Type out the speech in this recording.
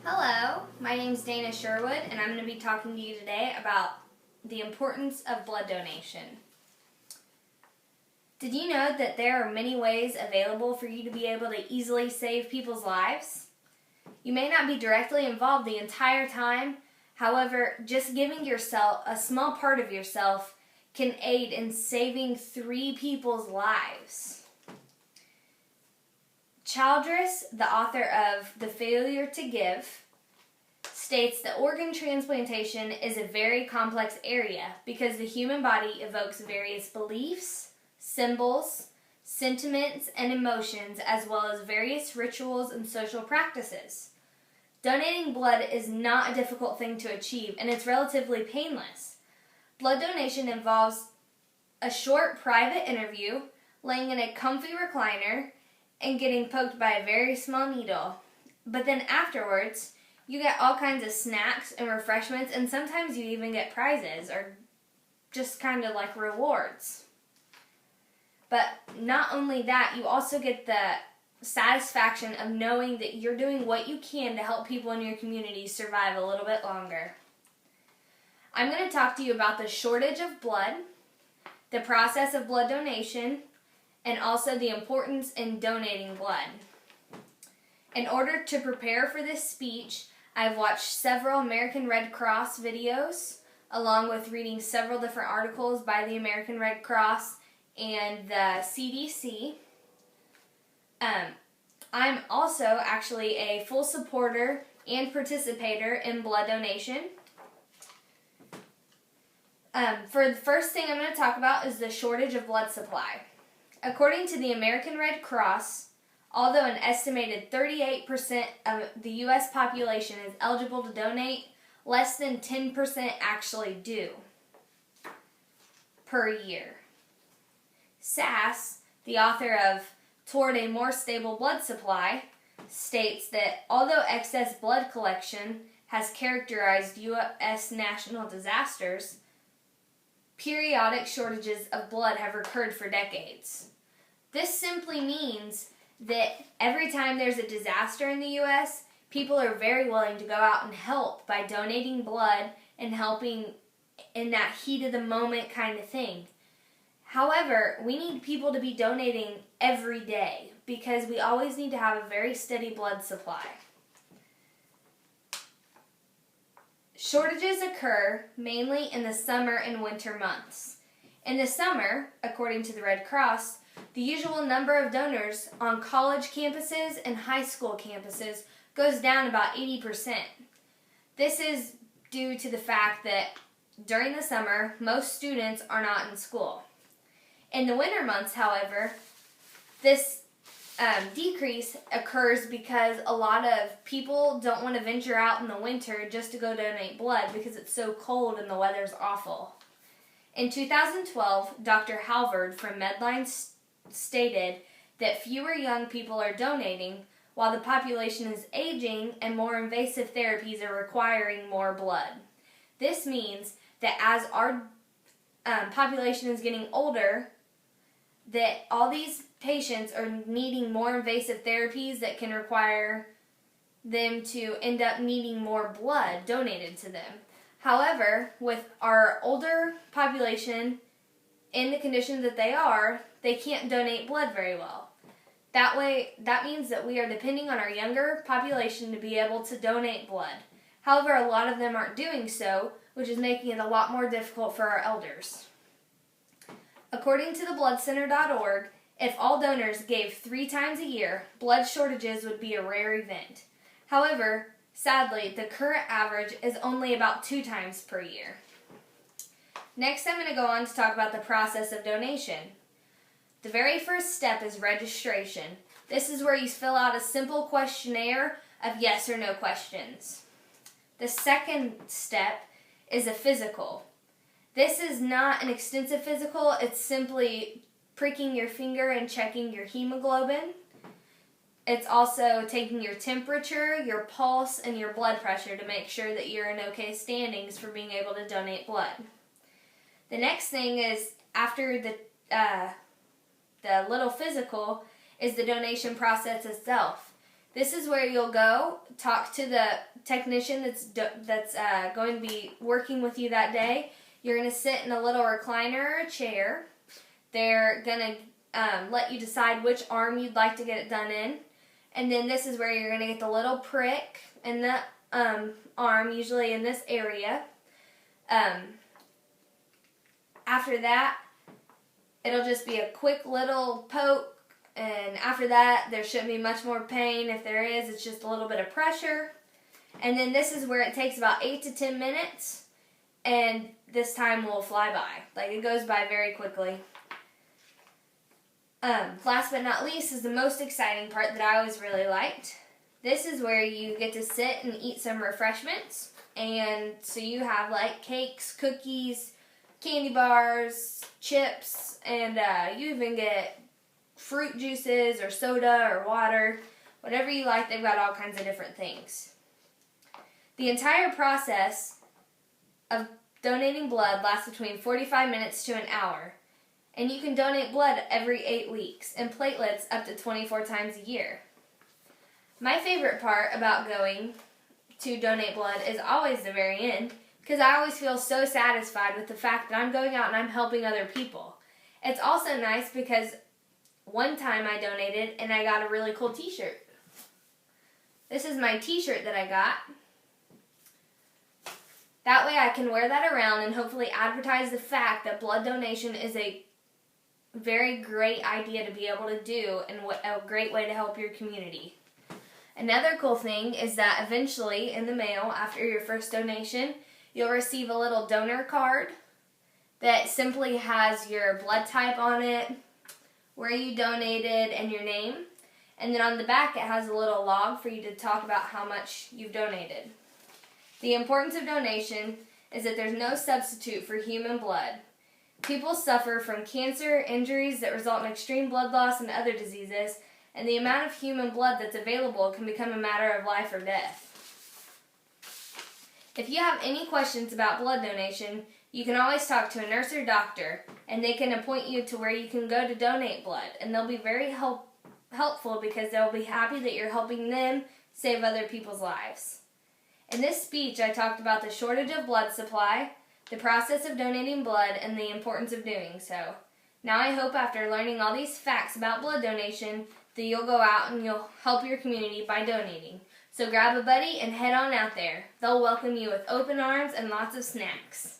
Hello, my name is Dana Sherwood, and I'm going to be talking to you today about the importance of blood donation. Did you know that there are many ways available for you to be able to easily save people's lives? You may not be directly involved the entire time, however, just giving yourself a small part of yourself can aid in saving 3 people's lives. Childress, the author of The Failure to Give, states that organ transplantation is a very complex area because the human body evokes various beliefs, symbols, sentiments, and emotions, as well as various rituals and social practices. Donating blood is not a difficult thing to achieve, and it's relatively painless. Blood donation involves a short private interview, laying in a comfy recliner, and getting poked by a very small needle. But then afterwards, you get all kinds of snacks and refreshments, and sometimes you even get prizes or just kind of like rewards. But not only that, you also get the satisfaction of knowing that you're doing what you can to help people in your community survive a little bit longer. I'm going to talk to you about the shortage of blood, the process of blood donation, and also the importance in donating blood. In order to prepare for this speech, I've watched several American Red Cross videos, along with reading several different articles by the American Red Cross and the CDC. I'm also actually a full supporter and participator in blood donation. For the first thing I'm going to talk about is the shortage of blood supply. According to the American Red Cross, although an estimated 38% of the U.S. population is eligible to donate, less than 10% actually do per year. Sass, the author of Toward a More Stable Blood Supply, states that although excess blood collection has characterized U.S. national disasters, periodic shortages of blood have occurred for decades. This simply means that every time there's a disaster in the U.S., people are very willing to go out and help by donating blood and helping in that heat of the moment kind of thing. However, we need people to be donating every day because we always need to have a very steady blood supply. Shortages occur mainly in the summer and winter months. In the summer, according to the Red Cross, the usual number of donors on college campuses and high school campuses goes down about 80%. This is due to the fact that during the summer, most students are not in school. In the winter months, however, this decrease occurs because a lot of people don't want to venture out in the winter just to go donate blood because it's so cold and the weather's awful. In 2012, Dr. Halvard from Medline stated that fewer young people are donating while the population is aging and more invasive therapies are requiring more blood. This means that as our population is getting older, that all these patients are needing more invasive therapies that can require them to end up needing more blood donated to them. However, with our older population in the condition that they can't donate blood very well. That means that we are depending on our younger population to be able to donate blood. However, a lot of them aren't doing so, which is making it a lot more difficult for our elders. According to thebloodcenter.org, if all donors gave 3 times a year, blood shortages would be a rare event. However, sadly, the current average is only about 2 times per year. Next, I'm going to go on to talk about the process of donation. The very first step is registration. This is where you fill out a simple questionnaire of yes or no questions. The second step is a physical. This is not an extensive physical, it's simply pricking your finger and checking your hemoglobin. It's also taking your temperature, your pulse, and your blood pressure to make sure that you're in okay standings for being able to donate blood. The next thing is, after the little physical, is the donation process itself. This is where you'll go talk to the technician that's going to be working with you that day. You're going to sit in a little recliner or a chair. They're going to let you decide which arm you'd like to get it done in. And then this is where you're going to get the little prick in the arm, usually in this area. After that, it'll just be a quick little poke. And after that, there shouldn't be much more pain. If there is, it's just a little bit of pressure. And then this is where it takes about 8 to 10 minutes. And this time will fly by. Like, it goes by very quickly. Last but not least is the most exciting part that I always really liked. This is where you get to sit and eat some refreshments. And so you have like cakes, cookies, candy bars, chips, and you even get fruit juices or soda or water. Whatever you like, they've got all kinds of different things. The entire process of donating blood lasts between 45 minutes to an hour. And you can donate blood every 8 weeks and platelets up to 24 times a year. My favorite part about going to donate blood is always the very end, because I always feel so satisfied with the fact that I'm going out and I'm helping other people. It's also nice because one time I donated and I got a really cool t-shirt. This is my t-shirt that I got. That way I can wear that around and hopefully advertise the fact that blood donation is a very great idea to be able to do and a great way to help your community. Another cool thing is that eventually in the mail after your first donation, you'll receive a little donor card that simply has your blood type on it, where you donated, and your name. And then on the back it has a little log for you to talk about how much you've donated. The importance of donation is that there's no substitute for human blood. People suffer from cancer, injuries that result in extreme blood loss and other diseases, and the amount of human blood that's available can become a matter of life or death. If you have any questions about blood donation, you can always talk to a nurse or doctor, and they can appoint you to where you can go to donate blood, and they'll be very helpful because they'll be happy that you're helping them save other people's lives. In this speech, I talked about the shortage of blood supply, the process of donating blood, and the importance of doing so. Now I hope after learning all these facts about blood donation that you'll go out and you'll help your community by donating. So grab a buddy and head on out there. They'll welcome you with open arms and lots of snacks.